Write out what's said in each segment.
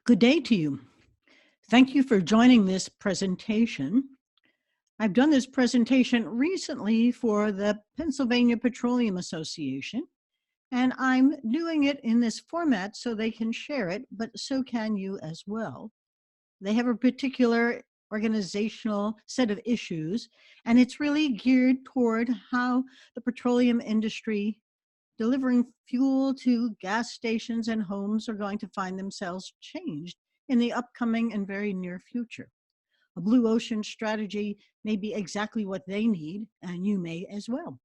Good day to you. Thank you for joining this presentation. I've done this presentation recently for the Pennsylvania Petroleum Association, and I'm doing it in this format so they can share it, but so can you as well. They have a particular organizational set of issues, and it's really geared toward how the petroleum industry delivering fuel to gas stations and homes are going to find themselves changed in the upcoming and very near future. A blue ocean strategy may be exactly what they need, and you may as well.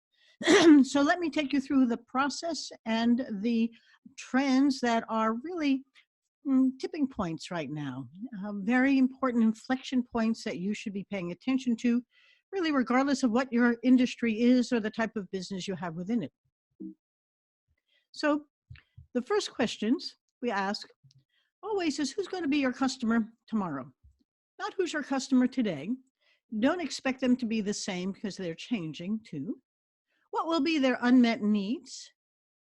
So let me take you through the process and the trends that are really tipping points right now, very important inflection points that you should be paying attention to, really regardless of what your industry is or the type of business you have within it. So the first questions we ask always is, who's going to be your customer tomorrow? Not who's your customer today. Don't expect them to be the same because they're changing too. What will be their unmet needs?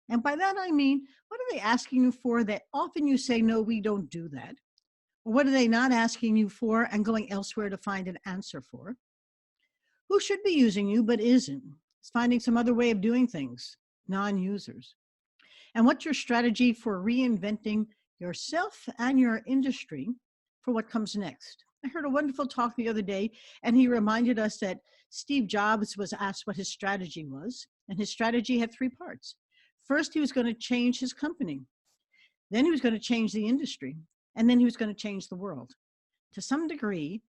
And by that I mean, what are they asking you for that often you say, no, we don't do that? Or what are they not asking you for and going elsewhere to find an answer for? Who should be using you but isn't? It's finding some other way of doing things, non-users. And what's your strategy for reinventing yourself and your industry for what comes next? I heard a wonderful talk the other day, and he reminded us that Steve Jobs was asked what his strategy was, and his strategy had three parts. First, he was going to change his company. Then he was going to change the industry, and then he was going to change the world. To some degree,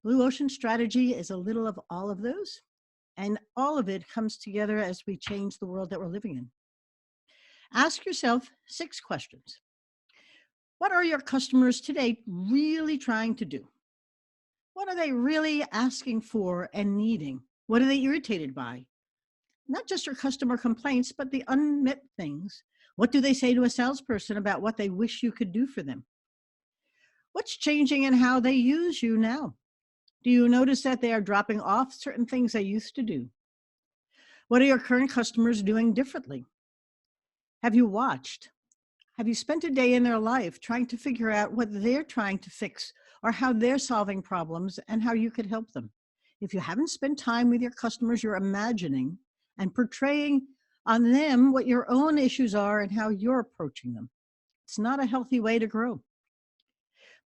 Blue Ocean strategy is a little of all of those, and all of it comes together as we change the world that we're living in. Ask yourself 6 questions. What are your customers today really trying to do? What are they really asking for and needing? What are they irritated by? Not just your customer complaints, but the unmet things. What do they say to a salesperson about what they wish you could do for them? What's changing in how they use you now? Do you notice that they are dropping off certain things they used to do? What are your current customers doing differently? Have you watched? Have you spent a day in their life trying to figure out what they're trying to fix or how they're solving problems and how you could help them? If you haven't spent time with your customers, you're imagining and portraying on them what your own issues are and how you're approaching them. It's not a healthy way to grow.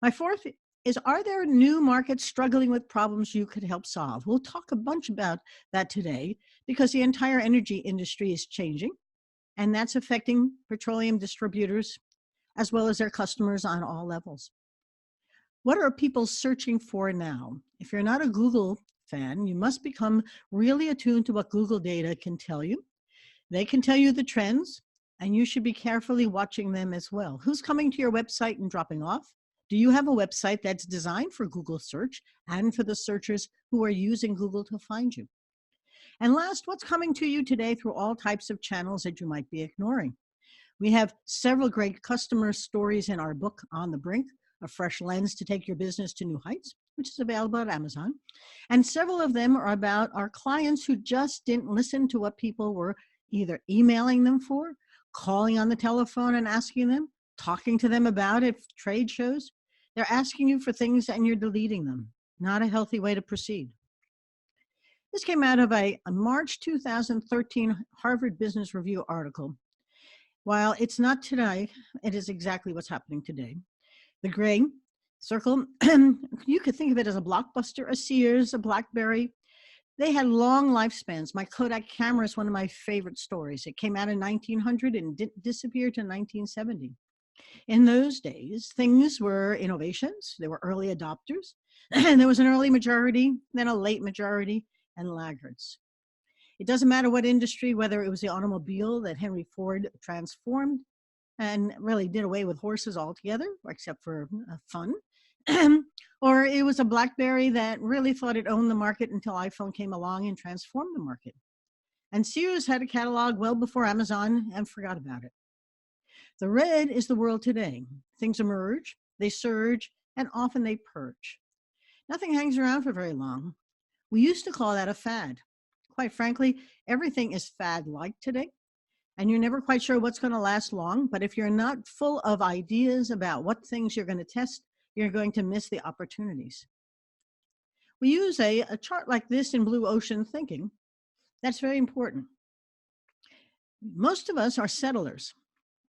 My fourth is, are there new markets struggling with problems you could help solve? We'll talk a bunch about that today because the entire energy industry is changing. And that's affecting petroleum distributors as well as their customers on all levels. What are people searching for now? If you're not a Google fan, you must become really attuned to what Google data can tell you. They can tell you the trends, and you should be carefully watching them as well. Who's coming to your website and dropping off? Do you have a website that's designed for Google search and for the searchers who are using Google to find you? And last, what's coming to you today through all types of channels that you might be ignoring? We have several great customer stories in our book, On the Brink, A Fresh Lens to Take Your Business to New Heights, which is available at Amazon. And several of them are about our clients who just didn't listen to what people were either emailing them for, calling on the telephone and asking them, talking to them about at trade shows. They're asking you for things and you're deleting them. Not a healthy way to proceed. This came out of a March 2013 Harvard Business Review article. While it's not today, it is exactly what's happening today. The gray circle, you could think of it as a Blockbuster, a Sears, a BlackBerry. They had long lifespans. My Kodak camera is one of my favorite stories. It came out in 1900 and disappeared to 1970. In those days, things were innovations. There were early adopters, and there was an early majority, then a late majority, and laggards. It doesn't matter what industry, whether it was the automobile that Henry Ford transformed and really did away with horses altogether, except for fun, or it was a BlackBerry that really thought it owned the market until iPhone came along and transformed the market. And Sears had a catalog well before Amazon and forgot about it. The red is the world today. Things emerge, they surge, and often they purge. Nothing hangs around for very long. We used to call that a fad. Quite frankly, everything is fad-like today. and you're never quite sure what's going to last long. But if you're not full of ideas about what things you're going to test, you're going to miss the opportunities. We use a chart like this in blue ocean thinking. That's very important. Most of us are settlers.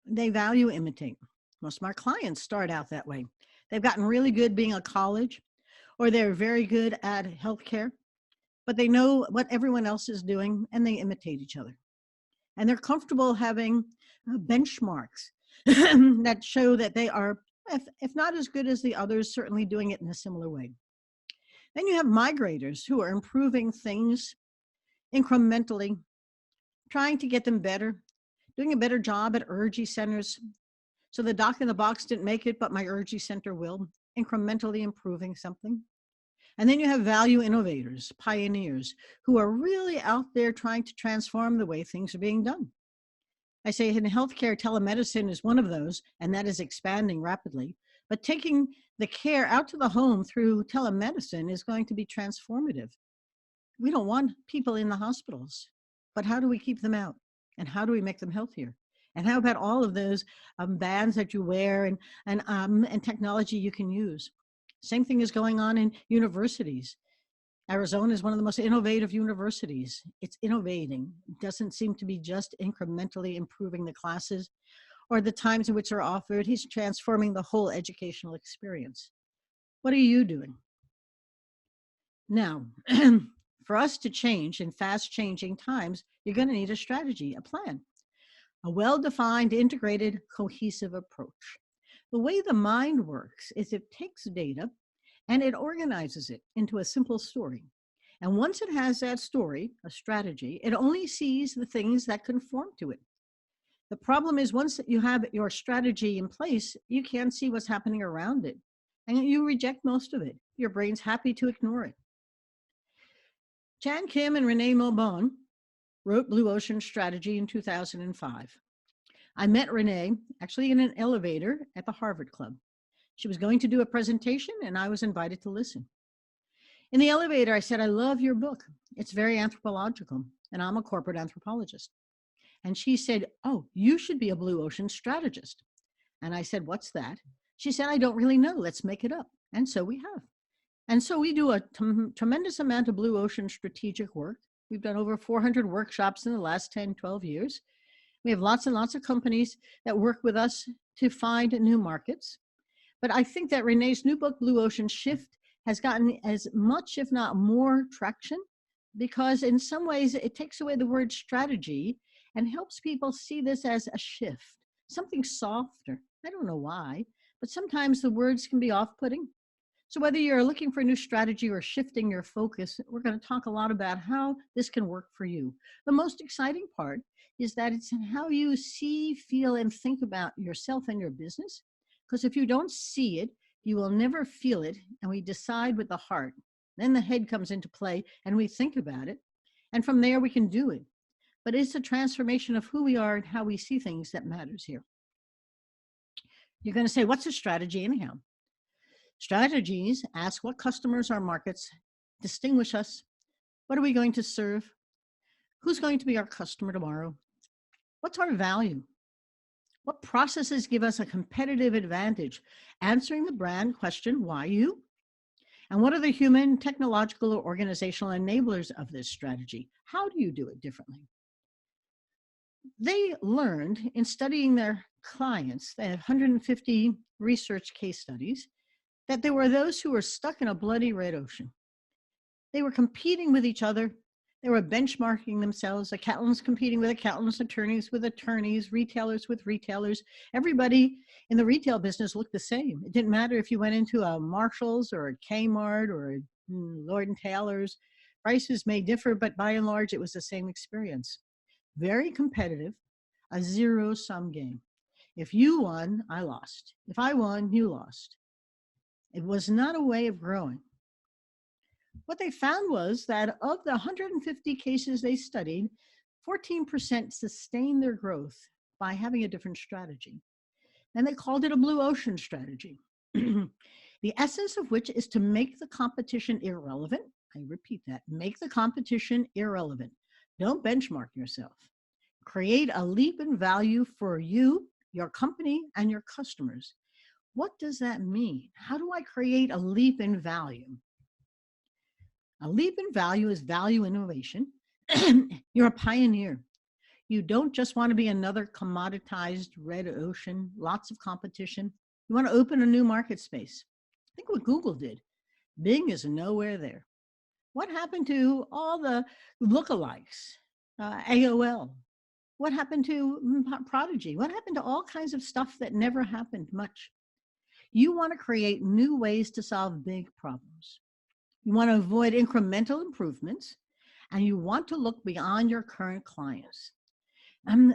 They value imitate. Most of our clients start out that way. They've gotten really good being a college, or they're very good at healthcare, but they know what everyone else is doing and they imitate each other. And they're comfortable having benchmarks that show that they are, if not as good as the others, certainly doing it in a similar way. Then you have migrators who are improving things incrementally, trying to get them better, doing a better job at urgy centers. So the doc in the box didn't make it, but my urgy center will, incrementally improving something. And then you have value innovators, pioneers, who are really out there trying to transform the way things are being done. I say in healthcare, telemedicine is one of those, and that is expanding rapidly. But taking the care out to the home through telemedicine is going to be transformative. We don't want people in the hospitals, but how do we keep them out? And how do we make them healthier? And how about all of those bands that you wear and technology you can use? Same thing is going on in universities. Arizona is one of the most innovative universities. It's innovating. It doesn't seem to be just incrementally improving the classes or the times in which they're offered. He's transforming the whole educational experience. What are you doing? Now, for us to change in fast changing times, you're going to need a strategy, a plan, a well-defined, integrated, cohesive approach. The way the mind works is it takes data and it organizes it into a simple story. And once it has that story, a strategy, it only sees the things that conform to it. The problem is once you have your strategy in place, you can't see what's happening around it. And you reject most of it. Your brain's happy to ignore it. Chan Kim and Renee Maubon wrote Blue Ocean Strategy in 2005. I met Renee actually in an elevator at the Harvard Club. She was going to do a presentation and I was invited to listen. In the elevator, I said, I love your book. It's very anthropological and I'm a corporate anthropologist. And she said, oh, you should be a blue ocean strategist. And I said, what's that? She said, I don't really know. Let's make it up. And so we have. And so we do a tremendous amount of blue ocean strategic work. We've done over 400 workshops in the last 10, 12 years. We have lots and lots of companies that work with us to find new markets. But I think that Renee's new book, Blue Ocean Shift, has gotten as much, if not more, traction because in some ways it takes away the word strategy and helps people see this as a shift, something softer. I don't know why, but sometimes the words can be off-putting. So whether you're looking for a new strategy or shifting your focus, we're going to talk a lot about how this can work for you. The most exciting part is that it's in how you see, feel, and think about yourself and your business. Because if you don't see it, you will never feel it. And we decide with the heart. Then the head comes into play and we think about it. And from there we can do it. But it's a transformation of who we are and how we see things that matters here. You're going to say, what's a strategy anyhow? Strategies ask what customers or markets distinguish us. What are we going to serve? Who's going to be our customer tomorrow? What's our value? What processes give us a competitive advantage? Answering the brand question, why you? And what are the human, technological, or organizational enablers of this strategy? How do you do it differently? They learned in studying their clients, they had 150 research case studies, that there were those who were stuck in a bloody red ocean. They were competing with each other. They were benchmarking themselves, accountants competing with accountants, attorneys with attorneys, retailers with retailers. Everybody in the retail business looked the same. It didn't matter if you went into a Marshall's or a Kmart or a Lord & Taylor's. Prices may differ, but by and large, it was the same experience. Very competitive, a zero-sum game. If you won, I lost. If I won, you lost. It was not a way of growing. What they found was that of the 150 cases they studied, 14% sustained their growth by having a different strategy. And they called it a blue ocean strategy. The essence of which is to make the competition irrelevant. I repeat that, make the competition irrelevant. Don't benchmark yourself. Create a leap in value for you, your company, and your customers. What does that mean? How do I create a leap in value? A leap in value is value innovation. You're a pioneer. You don't just want to be another commoditized red ocean, lots of competition. You want to open a new market space. Think what Google did. Bing is nowhere there. What happened to all the lookalikes? AOL. What happened to Prodigy? What happened to all kinds of stuff that never happened much? You want to create new ways to solve big problems. You want to avoid incremental improvements, and you want to look beyond your current clients.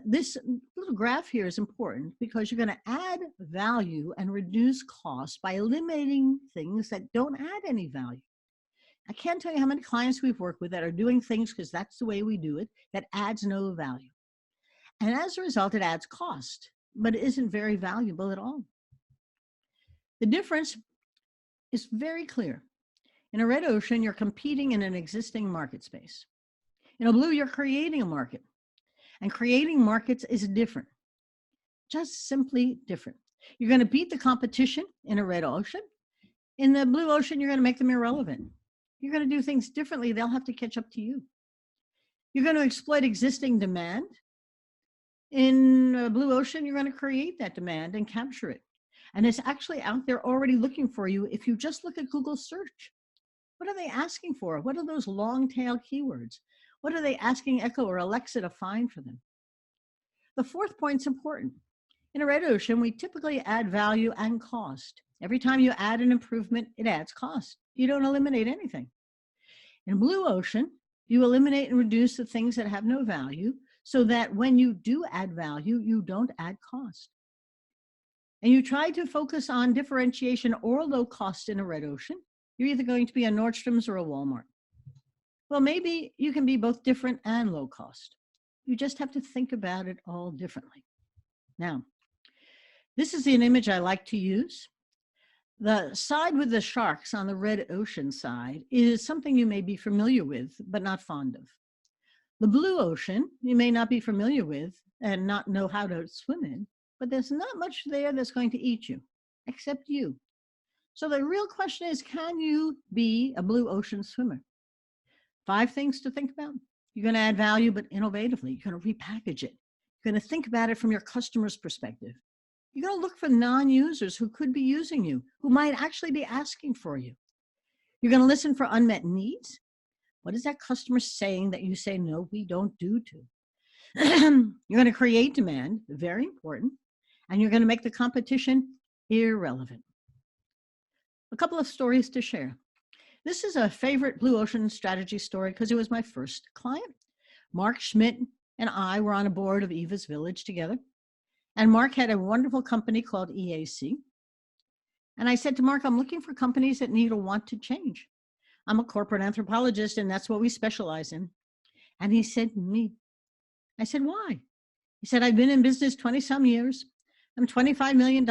This little graph here is important because you're going to add value and reduce costs by eliminating things that don't add any value. I can't tell you how many clients we've worked with that are doing things because that's the way we do it, that adds no value. And as a result, it adds cost, but it isn't very valuable at all. The difference is very clear. In a red ocean, you're competing in an existing market space. In a blue, you're creating a market. And creating markets is different, just simply different. You're going to beat the competition in a red ocean. In the blue ocean, you're going to make them irrelevant. You're going to do things differently. They'll have to catch up to you. You're going to exploit existing demand. In a blue ocean, you're going to create that demand and capture it. And it's actually out there already looking for you if you just look at Google search. What are they asking for? What are those long tail keywords? What are they asking Echo or Alexa to find for them? The fourth point's important. In a red ocean, we typically add value and cost. Every time you add an improvement, it adds cost. You don't eliminate anything. In a blue ocean, you eliminate and reduce the things that have no value so that when you do add value, you don't add cost. And you try to focus on differentiation or low cost in a red ocean, you're either going to be a Nordstrom's or a Walmart. Well, maybe you can be both different and low cost. You just have to think about it all differently. Now, this is an image I like to use. The side with the sharks on the red ocean side is something you may be familiar with, but not fond of. The blue ocean, you may not be familiar with and not know how to swim in, but there's not much there that's going to eat you, except you. So the real question is, can you be a blue ocean swimmer? 5 things to think about. You're going to add value, but innovatively. You're going to repackage it. You're going to think about it from your customer's perspective. You're going to look for non-users who could be using you, who might actually be asking for you. You're going to listen for unmet needs. What is that customer saying that you say, no, we don't do to? You're going to create demand, very important, and you're going to make the competition irrelevant. A couple of stories to share. This is a favorite blue ocean strategy story because it was my first client. Mark Schmidt and I were on a board of Eva's Village together. And Mark had a wonderful company called EAC. And I said to Mark, I'm looking for companies that need or want to change. I'm a corporate anthropologist, and that's what we specialize in. And he said, me. I said, why? He said, I've been in business 20 some years. I'm $25 million.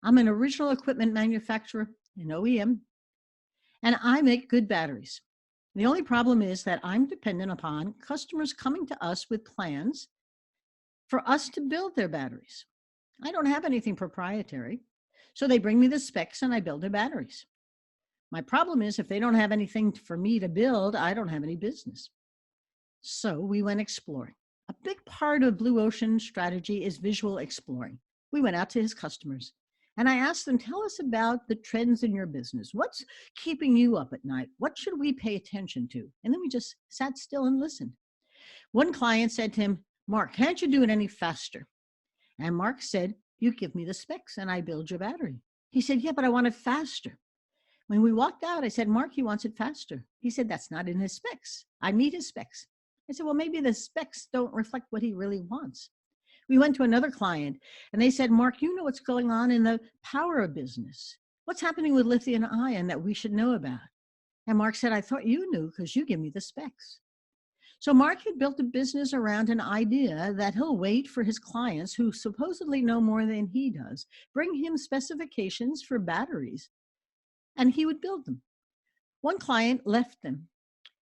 I'm an original equipment manufacturer, an OEM, and I make good batteries. The only problem is that I'm dependent upon customers coming to us with plans for us to build their batteries. I don't have anything proprietary, so they bring me the specs and I build their batteries. My problem is if they don't have anything for me to build, I don't have any business. So we went exploring. A big part of Blue Ocean strategy is visual exploring. We went out to his customers and I asked them, tell us about the trends in your business. What's keeping you up at night? What should we pay attention to? And then we just sat still and listened. One client said to him, Mark, can't you do it any faster? And Mark said, you give me the specs and I build your battery. He said, yeah, but I want it faster. When we walked out, I said, Mark, he wants it faster. He said, that's not in his specs. I need his specs. I said, well, maybe the specs don't reflect what he really wants. We went to another client and they said, Mark, you know what's going on in the power business. What's happening with lithium ion that we should know about? And Mark said, I thought you knew because you give me the specs. So Mark had built a business around an idea that he'll wait for his clients who supposedly know more than he does, bring him specifications for batteries, and he would build them. One client left them.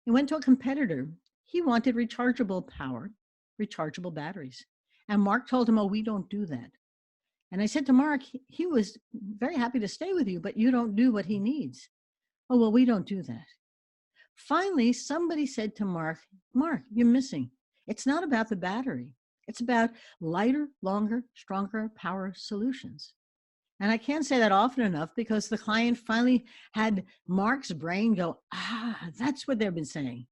He went to a competitor. He wanted rechargeable power. rechargeable batteries. And Mark told him, oh, we don't do that. And I said to Mark, he was very happy to stay with you, but you don't do what he needs. Oh, well, we don't do that. Finally, somebody said to Mark, Mark, you're missing. It's not about the battery. It's about lighter, longer, stronger power solutions. And I can't say that often enough because the client finally had Mark's brain go, that's what they've been saying.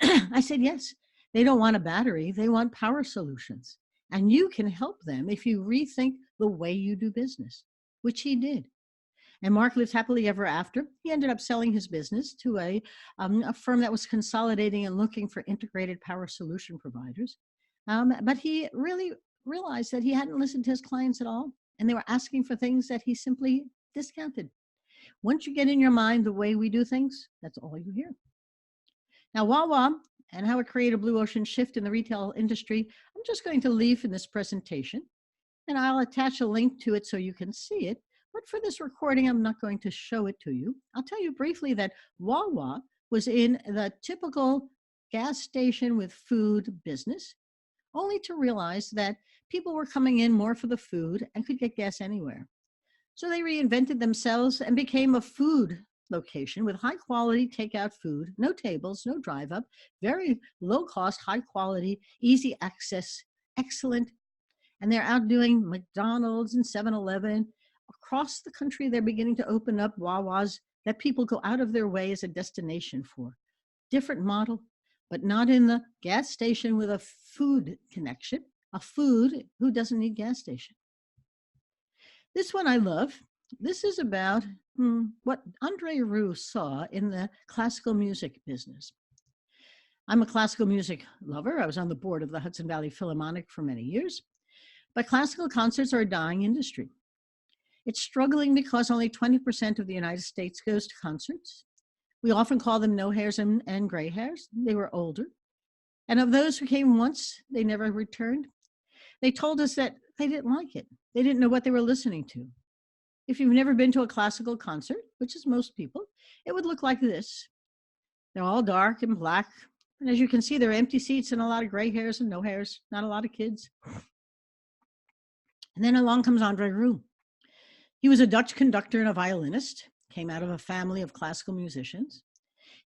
I said, yes, they don't want a battery. They want power solutions. And you can help them if you rethink the way you do business, which he did. And Mark lived happily ever after. He ended up selling his business to a firm that was consolidating and looking for integrated power solution providers. But he really realized that he hadn't listened to his clients at all, and they were asking for things that he simply discounted. Once you get in your mind the way we do things, that's all you hear. Now, Wawa and how it created a blue ocean shift in the retail industry, I'm just going to leave in this presentation, and I'll attach a link to it so you can see it. But for this recording, I'm not going to show it to you. I'll tell you briefly that Wawa was in the typical gas station with food business, only to realize that people were coming in more for the food and could get gas anywhere. So they reinvented themselves and became a food location with high quality takeout food, no tables, no drive up, very low cost, high quality, easy access, excellent. And they're outdoing McDonald's and 7-Eleven. Across the country, they're beginning to open up Wawas that people go out of their way as a destination for. Different model, but not in the gas station with a food connection, a food who doesn't need gas station. This one I love. This is about what Andre Roux saw in the classical music business. I'm a classical music lover. I was on the board of the Hudson Valley Philharmonic for many years, but classical concerts are a dying industry. It's struggling because only 20% of the United States goes to concerts. We often call them no hairs and gray hairs. They were older. And of those who came once, they never returned. They told us that they didn't like it. They didn't know what they were listening to. If you've never been to a classical concert, which is most people, it would look like this. They're all dark and black. And as you can see, there are empty seats and a lot of gray hairs and no hairs, not a lot of kids. And then along comes Andre Roux. He was a Dutch conductor and a violinist, came out of a family of classical musicians.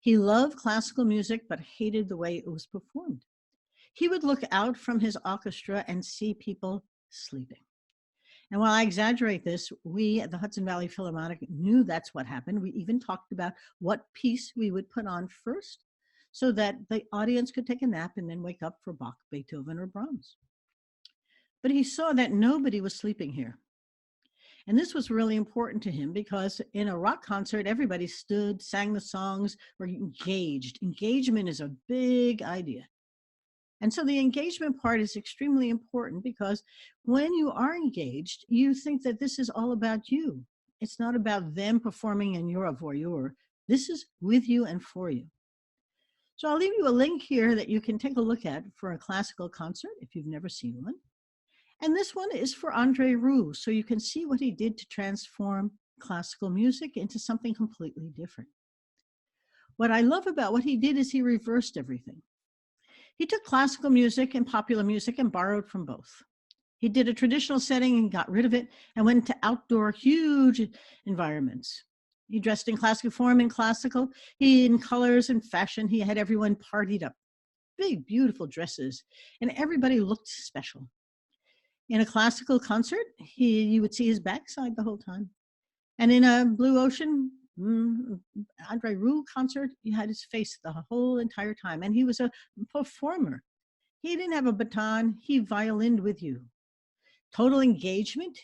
He loved classical music, but hated the way it was performed. He would look out from his orchestra and see people sleeping. And while I exaggerate this, we at the Hudson Valley Philharmonic knew that's what happened. We even talked about what piece we would put on first so that the audience could take a nap and then wake up for Bach, Beethoven, or Brahms. But he saw that nobody was sleeping here. And this was really important to him because in a rock concert, everybody stood, sang the songs, were engaged. Engagement is a big idea. And so the engagement part is extremely important because when you are engaged, you think that this is all about you. It's not about them performing and you're a voyeur. This is with you and for you. So I'll leave you a link here that you can take a look at for a classical concert if you've never seen one. And this one is for Andre Roux, so you can see what he did to transform classical music into something completely different. What I love about what he did is he reversed everything. He took classical music and popular music and borrowed from both. He did a traditional setting and got rid of it and went to outdoor, huge environments. He dressed in classic form and classical. He, in colors and fashion, he had everyone partied up. Big, beautiful dresses, and everybody looked special. In a classical concert, you would see his backside the whole time. And in a Blue Ocean, Andre Roux concert, you had his face the whole entire time. And he was a performer. He didn't have a baton. He violined with you. Total engagement.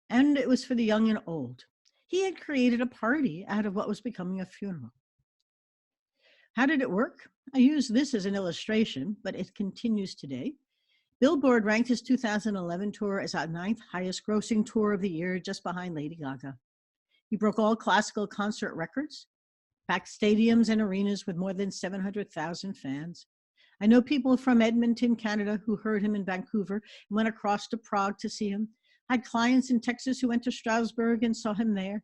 And it was for the young and old. He had created a party out of what was becoming a funeral. How did it work? I use this as an illustration, but it continues today. Billboard ranked his 2011 tour as our 9th highest grossing tour of the year, just behind Lady Gaga. He broke all classical concert records, packed stadiums and arenas with more than 700,000 fans. I know people from Edmonton, Canada, who heard him in Vancouver and went across to Prague to see him. I had clients in Texas who went to Strasbourg and saw him there.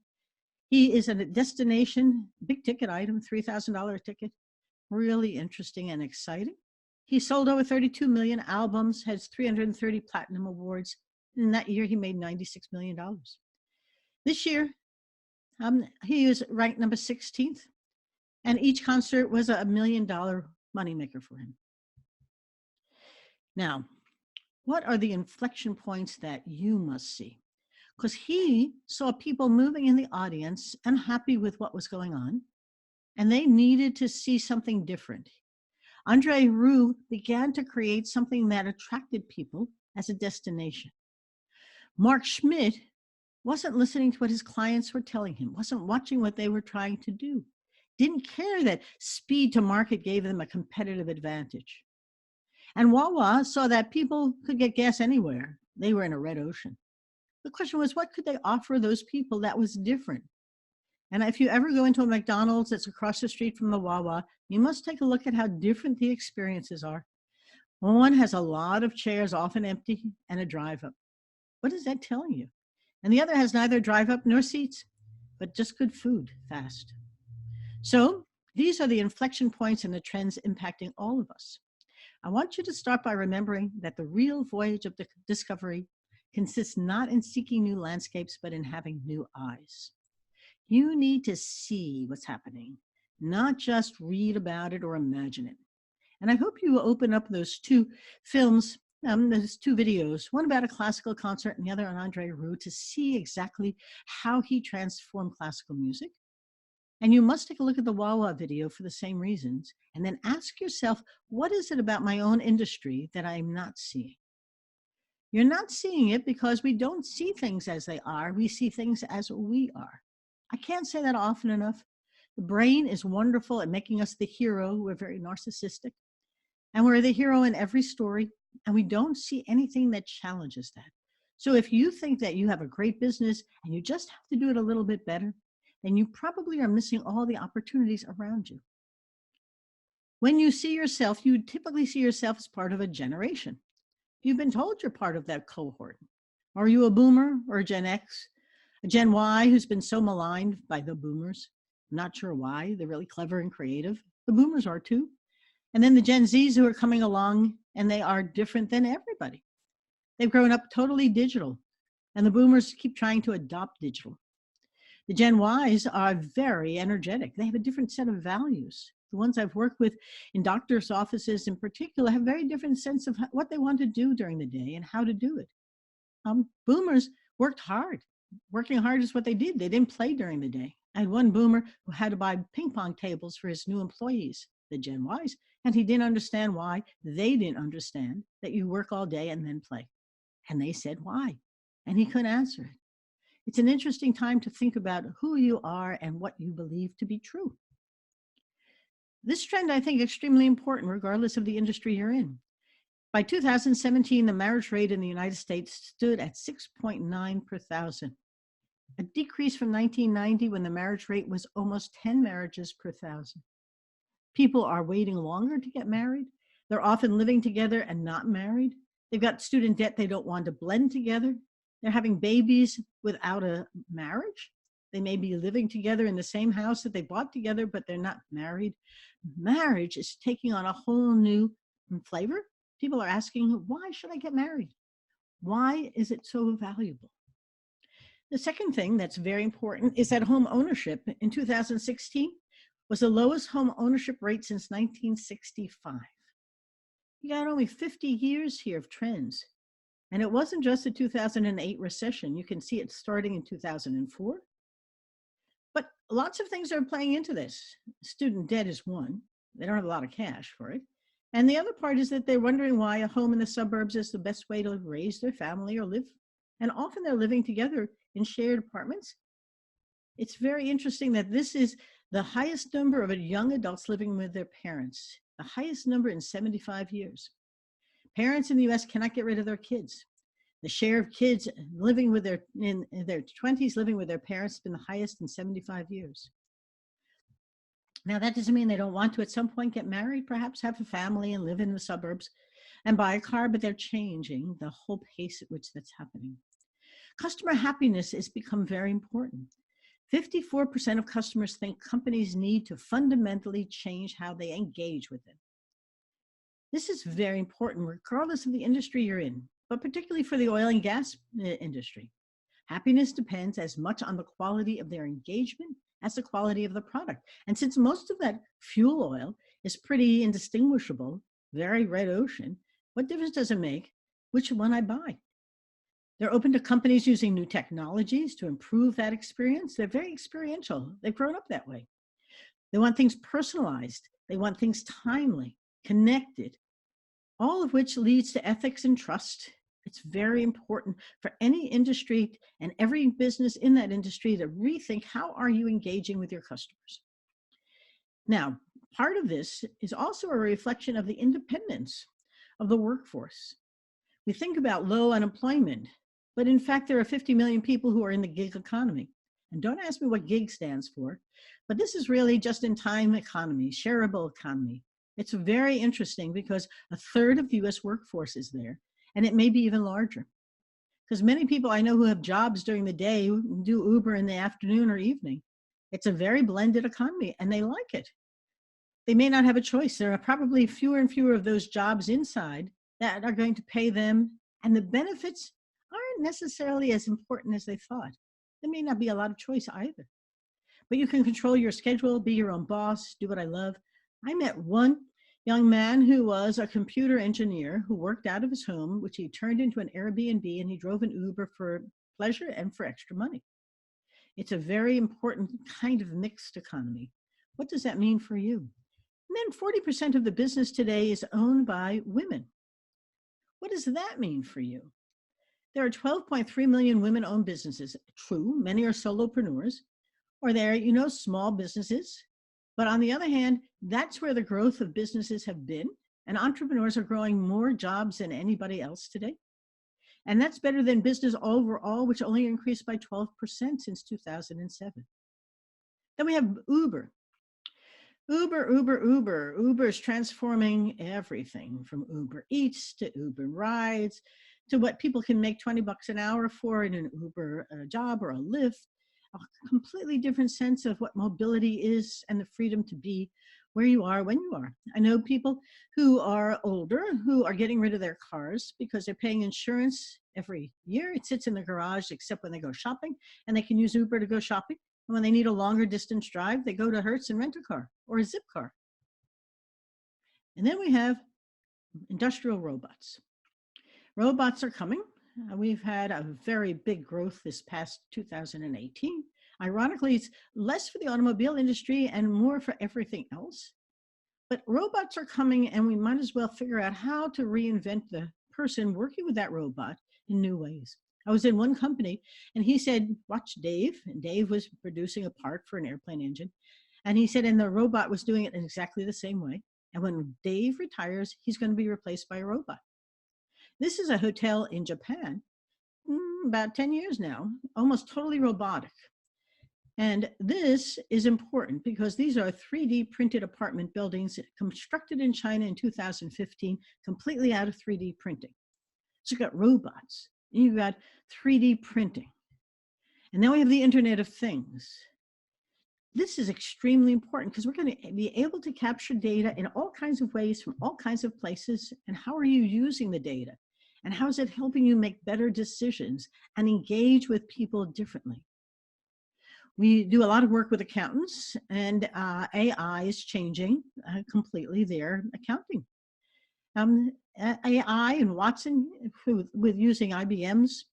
He is a destination, big ticket item, $3,000 ticket. Really interesting and exciting. He sold over 32 million albums, has 330 platinum awards. In that year, he made $96 million. This year, he was ranked number 16th, and each concert was a $1 million moneymaker for him. Now, what are the inflection points that you must see? Because he saw people moving in the audience unhappy with what was going on, and they needed to see something different. Andre Rieu began to create something that attracted people as a destination. Mark Schmidt wasn't listening to what his clients were telling him, wasn't watching what they were trying to do, didn't care that speed to market gave them a competitive advantage. And Wawa saw that people could get gas anywhere. They were in a red ocean. The question was, what could they offer those people that was different? And if you ever go into a McDonald's that's across the street from the Wawa, you must take a look at how different the experiences are. One has a lot of chairs, often empty, and a drive-up. What is that telling you? And the other has neither drive-up nor seats, but just good food, fast. So these are the inflection points and the trends impacting all of us. I want you to start by remembering that the real voyage of the discovery consists not in seeking new landscapes, but in having new eyes. You need to see what's happening, not just read about it or imagine it. And I hope you will open up those two films, those two videos, one about a classical concert and the other on Andre Rieu, to see exactly how he transformed classical music. And you must take a look at the Wawa video for the same reasons, and then ask yourself, what is it about my own industry that I'm not seeing? You're not seeing it because we don't see things as they are. We see things as we are. I can't say that often enough. The brain is wonderful at making us the hero. We're very narcissistic. And we're the hero in every story. And we don't see anything that challenges that. So if you think that you have a great business and you just have to do it a little bit better, then you probably are missing all the opportunities around you. When you see yourself, you typically see yourself as part of a generation. You've been told you're part of that cohort. Are you a boomer or a Gen X? A Gen Y who's been so maligned by the boomers? I'm not sure why. They're really clever and creative. The boomers are too. And then the Gen Zs who are coming along, and they are different than everybody. They've grown up totally digital, and the boomers keep trying to adopt digital. The Gen Ys are very energetic. They have a different set of values. The ones I've worked with in doctors' offices in particular have a very different sense of what they want to do during the day and how to do it. Boomers worked hard. Working hard is what they did. They didn't play during the day. I had one boomer who had to buy ping pong tables for his new employees, the Gen Ys, and he didn't understand why. They didn't understand that you work all day and then play. And they said, why? And he couldn't answer it. It's an interesting time to think about who you are and what you believe to be true. This trend, I think, is extremely important regardless of the industry you're in. By 2017, the marriage rate in the United States stood at 6.9 per thousand, a decrease from 1990 when the marriage rate was almost 10 marriages per thousand. People are waiting longer to get married. They're often living together and not married. They've got student debt they don't want to blend together. They're having babies without a marriage. They may be living together in the same house that they bought together, but they're not married. Marriage is taking on a whole new flavor. People are asking, why should I get married? Why is it so valuable? The second thing that's very important is that home ownership in 2016 was the lowest home ownership rate since 1965. You got only 50 years here of trends. And it wasn't just the 2008 recession. You can see it starting in 2004. But lots of things are playing into this. Student debt is one. They don't have a lot of cash for it. And the other part is that they're wondering why a home in the suburbs is the best way to raise their family or live. And often they're living together in shared apartments. It's very interesting that this is the highest number of young adults living with their parents, the highest number in 75 years. Parents in the US cannot get rid of their kids. The share of kids living with in their 20s living with their parents has been the highest in 75 years. Now, that doesn't mean they don't want to at some point get married, perhaps have a family and live in the suburbs and buy a car, but they're changing the whole pace at which that's happening. Customer happiness has become very important. 54% of customers think companies need to fundamentally change how they engage with them. This is very important, regardless of the industry you're in, but particularly for the oil and gas industry. Happiness depends as much on the quality of their engagement as the quality of the product. And since most of that fuel oil is pretty indistinguishable, very red ocean, what difference does it make which one I buy? They're open to companies using new technologies to improve that experience. They're very experiential. They've grown up that way. They want things personalized. They want things timely, connected, all of which leads to ethics and trust. It's very important for any industry and every business in that industry to rethink, how are you engaging with your customers? Now, part of this is also a reflection of the independence of the workforce. We think about low unemployment, but in fact, there are 50 million people who are in the gig economy. And don't ask me what gig stands for, but this is really just-in-time economy, shareable economy. It's very interesting because a third of the US workforce is there, and it may be even larger. Because many people I know who have jobs during the day do Uber in the afternoon or evening. It's a very blended economy, and they like it. They may not have a choice. There are probably fewer and fewer of those jobs inside that are going to pay them, and the benefits aren't necessarily as important as they thought. There may not be a lot of choice either. But you can control your schedule, be your own boss, do what I love. I met one young man who was a computer engineer who worked out of his home, which he turned into an Airbnb, and he drove an Uber for pleasure and for extra money. It's a very important kind of mixed economy. What does that mean for you? And then 40% of the business today is owned by women. What does that mean for you? There are 12.3 million women-owned businesses. True, many are solopreneurs, or they're, small businesses. But on the other hand, that's where the growth of businesses have been, and entrepreneurs are growing more jobs than anybody else today. And that's better than business overall, which only increased by 12% since 2007. Then we have Uber. Uber is transforming everything from Uber Eats to Uber Rides to what people can make 20 bucks an hour for in an Uber job or a Lyft. A completely different sense of what mobility is and the freedom to be where you are when you are. I know people who are older who are getting rid of their cars because they're paying insurance every year. It sits in the garage except when they go shopping, and they can use Uber to go shopping. And when they need a longer distance drive, they go to Hertz and rent a car or a Zip car. And then we have industrial robots. Robots are coming. We've had a very big growth this past 2018. Ironically, it's less for the automobile industry and more for everything else. But robots are coming, and we might as well figure out how to reinvent the person working with that robot in new ways. I was in one company, and he said, watch Dave. And Dave was producing a part for an airplane engine. And he said, and the robot was doing it in exactly the same way. And when Dave retires, he's going to be replaced by a robot. This is a hotel in Japan, about 10 years now, almost totally robotic. And this is important because these are 3D printed apartment buildings constructed in China in 2015, completely out of 3D printing. So you've got robots, and you've got 3D printing. And then we have the Internet of Things. This is extremely important because we're going to be able to capture data in all kinds of ways from all kinds of places. And how are you using the data? And how is it helping you make better decisions and engage with people differently? We do a lot of work with accountants, and AI is changing completely their accounting. AI and Watson, with using IBM's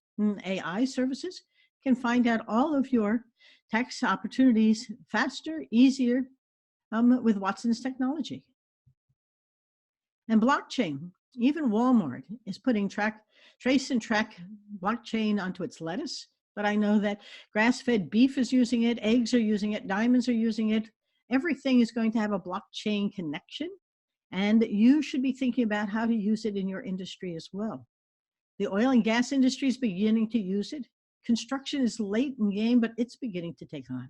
AI services, can find out all of your tax opportunities faster, easier with Watson's technology. And blockchain, even Walmart is putting trace and track blockchain onto its lettuce. But I know that grass-fed beef is using it, eggs are using it, diamonds are using it. Everything is going to have a blockchain connection, and you should be thinking about how to use it in your industry as well. The oil and gas industry is beginning to use it. Construction is late in the game, but it's beginning to take on.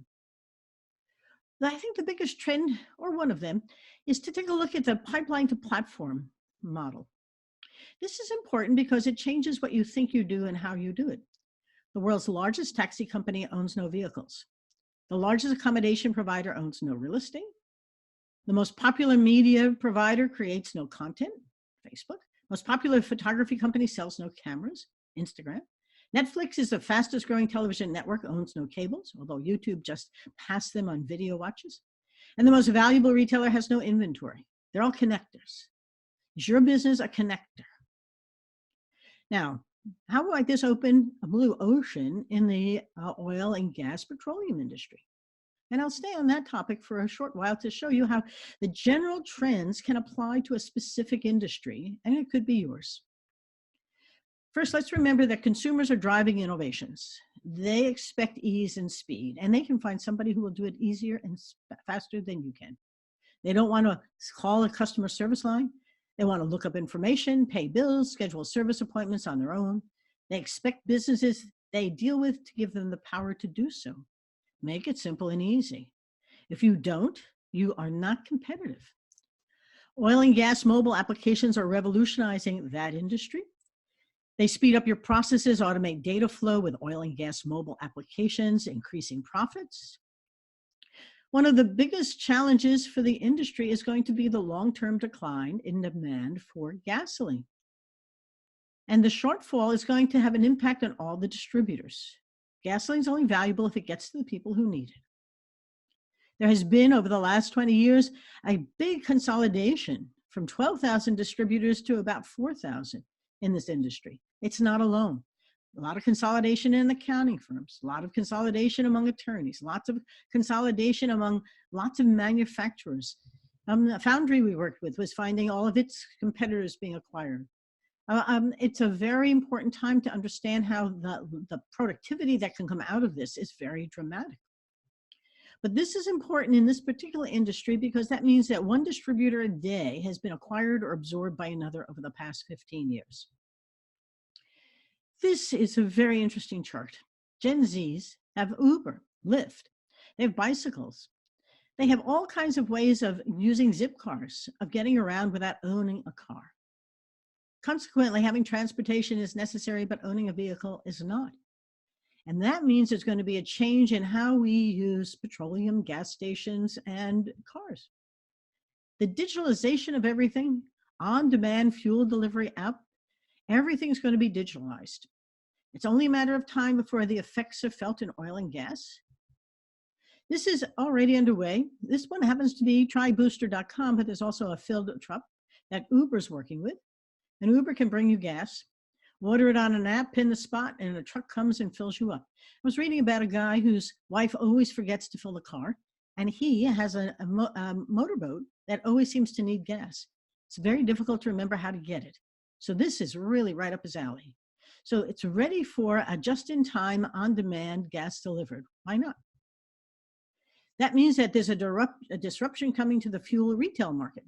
I think the biggest trend, or one of them, is to take a look at the pipeline to platform model. This is important because it changes what you think you do and how you do it. The world's largest taxi company owns no vehicles. The largest accommodation provider owns no real estate. The most popular media provider creates no content. Facebook. Most popular photography company sells no cameras, Instagram. Netflix is the fastest growing television network, owns no cables, although YouTube just passed them on video watches. And the most valuable retailer has no inventory. They're all connectors. Is your business a connector? Now, how might this open a blue ocean in the oil and gas petroleum industry? And I'll stay on that topic for a short while to show you how the general trends can apply to a specific industry, and it could be yours. First, let's remember that consumers are driving innovations. They expect ease and speed, and they can find somebody who will do it easier and faster than you can. They don't want to call a customer service line. They want to look up information, pay bills, schedule service appointments on their own. They expect businesses they deal with to give them the power to do so. Make it simple and easy. If you don't, you are not competitive. Oil and gas mobile applications are revolutionizing that industry. They speed up your processes, automate data flow with oil and gas mobile applications, increasing profits. One of the biggest challenges for the industry is going to be the long-term decline in demand for gasoline. And the shortfall is going to have an impact on all the distributors. Gasoline is only valuable if it gets to the people who need it. There has been, over the last 20 years, a big consolidation from 12,000 distributors to about 4,000 in this industry. It's not alone. A lot of consolidation in accounting firms, a lot of consolidation among attorneys, lots of consolidation among lots of manufacturers. A foundry we worked with was finding all of its competitors being acquired. It's a very important time to understand how the productivity that can come out of this is very dramatic. But this is important in this particular industry because that means that one distributor a day has been acquired or absorbed by another over the past 15 years. This is a very interesting chart. Gen Zs have Uber, Lyft, they have bicycles. They have all kinds of ways of using zip cars, of getting around without owning a car. Consequently, having transportation is necessary, but owning a vehicle is not. And that means there's going to be a change in how we use petroleum, gas stations, and cars. The digitalization of everything, on-demand fuel delivery app, everything's going to be digitalized. It's only a matter of time before the effects are felt in oil and gas. This is already underway. This one happens to be trybooster.com, but there's also a filled truck that Uber's working with. And Uber can bring you gas, order it on an app, pin the spot, and a truck comes and fills you up. I was reading about a guy whose wife always forgets to fill the car, and he has a motorboat that always seems to need gas. It's very difficult to remember how to get it. So this is really right up his alley. So it's ready for a just-in-time, on-demand gas delivered. Why not? That means that there's a disruption coming to the fuel retail market.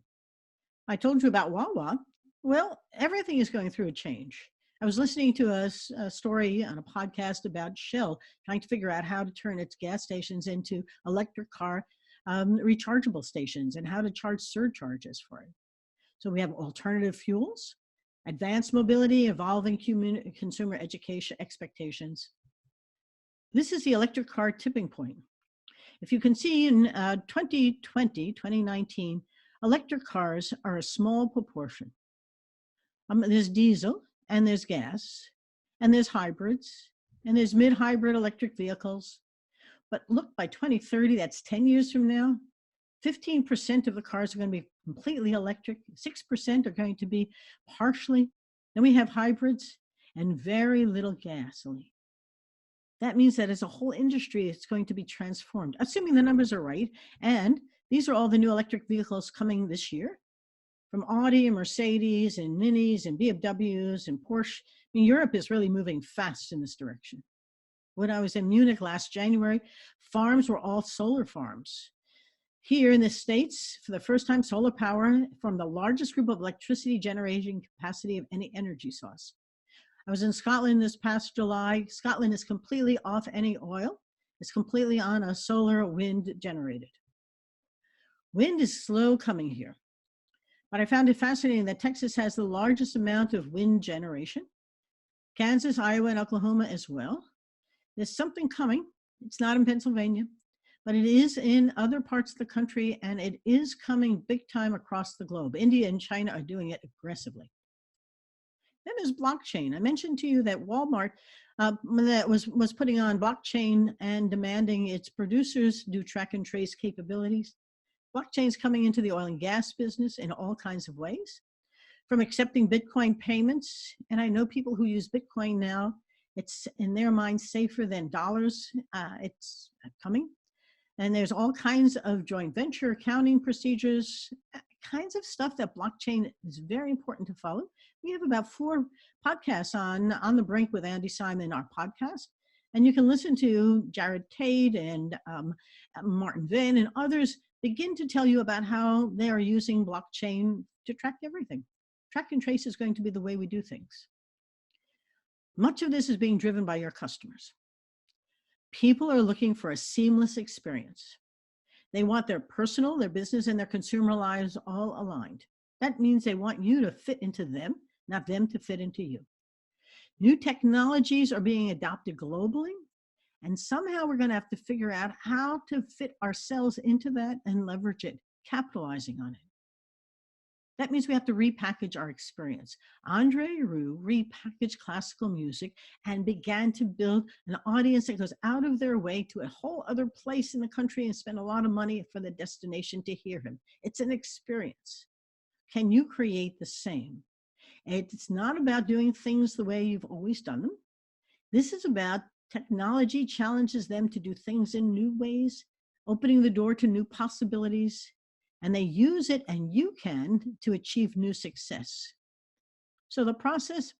I told you about Wawa. Well, everything is going through a change. I was listening to a story on a podcast about Shell trying to figure out how to turn its gas stations into electric car rechargeable stations and how to charge surcharges for it. So we have alternative fuels, advanced mobility, evolving consumer education expectations. This is the electric car tipping point. If you can see in 2019, electric cars are a small proportion. There's diesel, and there's gas, and there's hybrids, and there's mid-hybrid electric vehicles. But look, by 2030, that's 10 years from now, 15% of the cars are going to be completely electric, 6% are going to be partially. Then we have hybrids and very little gasoline. That means that as a whole industry, it's going to be transformed, assuming the numbers are right. And these are all the new electric vehicles coming this year, from Audi and Mercedes and Minis and BMWs and Porsche. I mean, Europe is really moving fast in this direction. When I was in Munich last January, farms were all solar farms. Here in the States, for the first time, solar power from the largest group of electricity generating capacity of any energy source. I was in Scotland this past July. Scotland is completely off any oil. It's completely on a solar wind generated. Wind is slow coming here. But I found it fascinating that Texas has the largest amount of wind generation. Kansas, Iowa, and Oklahoma as well. There's something coming. It's not in Pennsylvania, but it is in other parts of the country, and it is coming big time across the globe. India and China are doing it aggressively. Then there's blockchain. I mentioned to you that Walmart that was putting on blockchain and demanding its producers do track and trace capabilities. Blockchain is coming into the oil and gas business in all kinds of ways, from accepting Bitcoin payments. And I know people who use Bitcoin now. It's in their minds safer than dollars. It's coming. And there's all kinds of joint venture accounting procedures, kinds of stuff that blockchain is very important to follow. We have about 4 podcasts on the Brink with Andi Simon, our podcast. And you can listen to Jared Tate and Martin Vin and others begin to tell you about how they are using blockchain to track everything. Track and trace is going to be the way we do things. Much of this is being driven by your customers. People are looking for a seamless experience. They want their personal, their business, and their consumer lives all aligned. That means they want you to fit into them, not them to fit into you. New technologies are being adopted globally, and somehow we're going to have to figure out how to fit ourselves into that and leverage it, capitalizing on it. That means we have to repackage our experience. Andre Rieu repackaged classical music and began to build an audience that goes out of their way to a whole other place in the country and spend a lot of money for the destination to hear him. It's an experience. Can you create the same? It's not about doing things the way you've always done them. This is about technology challenges them to do things in new ways, opening the door to new possibilities, and they use it, and you can, to achieve new success. So the process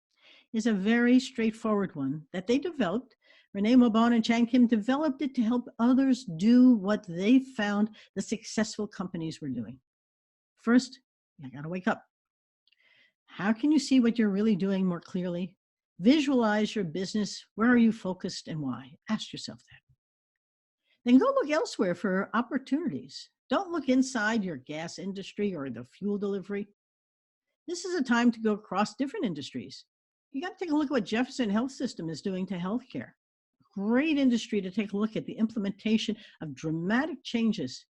is a very straightforward one that they developed. Renee Mobon and Chan Kim developed it to help others do what they found the successful companies were doing. First, you gotta wake up. How can you see what you're really doing more clearly? Visualize your business. Where are you focused and why? Ask yourself that. Then go look elsewhere for opportunities. Don't look inside your gas industry or the fuel delivery. This is a time to go across different industries. You got to take a look at what Jefferson Health System is doing to healthcare. Great industry to take a look at the implementation of dramatic changes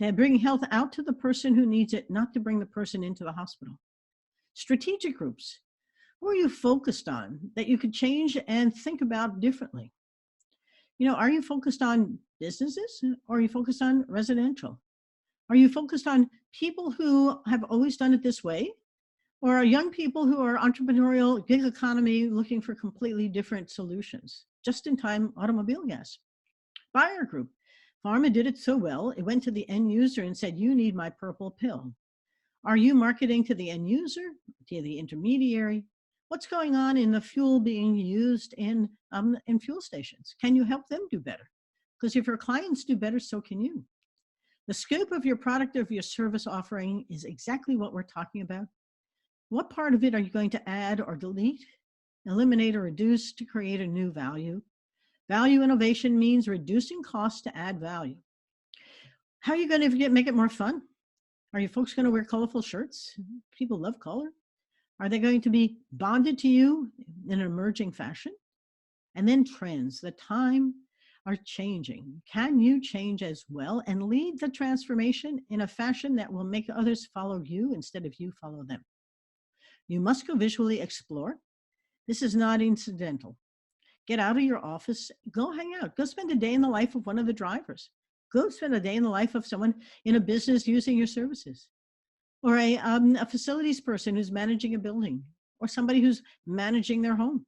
to bring health out to the person who needs it, not to bring the person into the hospital. Strategic groups. Who are you focused on that you could change and think about differently? Are you focused on businesses or are you focused on residential? Are you focused on people who have always done it this way? Or are young people who are entrepreneurial, gig economy, looking for completely different solutions? Just-in-time automobile gas. Buyer group. Pharma did it so well, it went to the end user and said, you need my purple pill. Are you marketing to the end user, to the intermediary? What's going on in the fuel being used in fuel stations? Can you help them do better? Because if your clients do better, so can you. The scope of your product or of your service offering is exactly what we're talking about. What part of it are you going to add or delete, eliminate or reduce to create a new value? Value innovation means reducing costs to add value. How are you going to make it more fun? Are you folks going to wear colorful shirts? People love color. Are they going to be bonded to you in an emerging fashion? And then trends. The time are changing. Can you change as well and lead the transformation in a fashion that will make others follow you instead of you follow them? You must go visually explore. This is not incidental. Get out of your office, go hang out, go spend a day in the life of one of the drivers. Go spend a day in the life of someone in a business using your services. Or a facilities person who's managing a building, or somebody who's managing their home.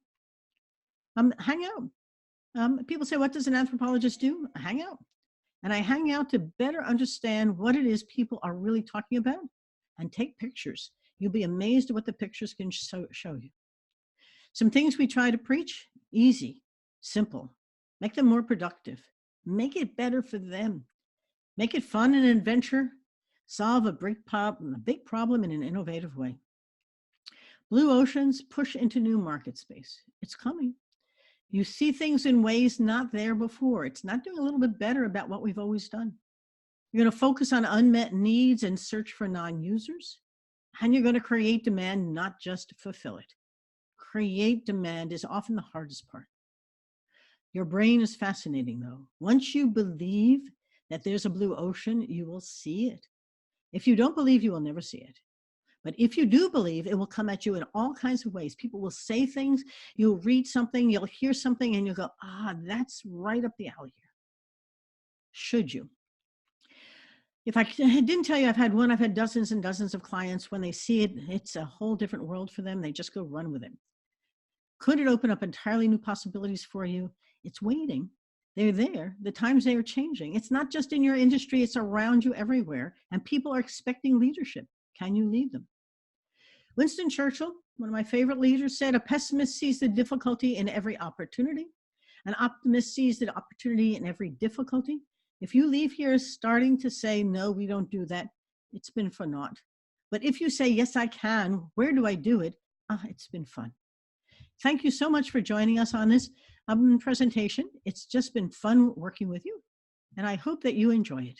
Hang out. People say, what does an anthropologist do? I hang out. And I hang out to better understand what it is people are really talking about and take pictures. You'll be amazed at what the pictures can show you. Some things we try to preach: easy, simple, make them more productive, make it better for them, make it fun and adventure, solve a big problem in an innovative way. Blue oceans push into new market space. It's coming. You see things in ways not there before. It's not doing a little bit better about what we've always done. You're going to focus on unmet needs and search for non-users. And you're going to create demand, not just fulfill it. Create demand is often the hardest part. Your brain is fascinating, though. Once you believe that there's a blue ocean, you will see it. If you don't believe, you will never see it. But if you do believe, it will come at you in all kinds of ways. People will say things, you'll read something, you'll hear something, and you'll go, that's right up the alley here. Should you? If I didn't tell you, I've had dozens and dozens of clients. When they see it, it's a whole different world for them. They just go run with it. Could it open up entirely new possibilities for you? It's waiting. They're there. The times they are changing. It's not just in your industry, it's around you everywhere. And people are expecting leadership. Can you lead them? Winston Churchill, one of my favorite leaders, said, a pessimist sees the difficulty in every opportunity. An optimist sees the opportunity in every difficulty. If you leave here starting to say, no, we don't do that, it's been for naught. But if you say, yes, I can, where do I do it? It's been fun. Thank you so much for joining us on this presentation. It's just been fun working with you, and I hope that you enjoy it.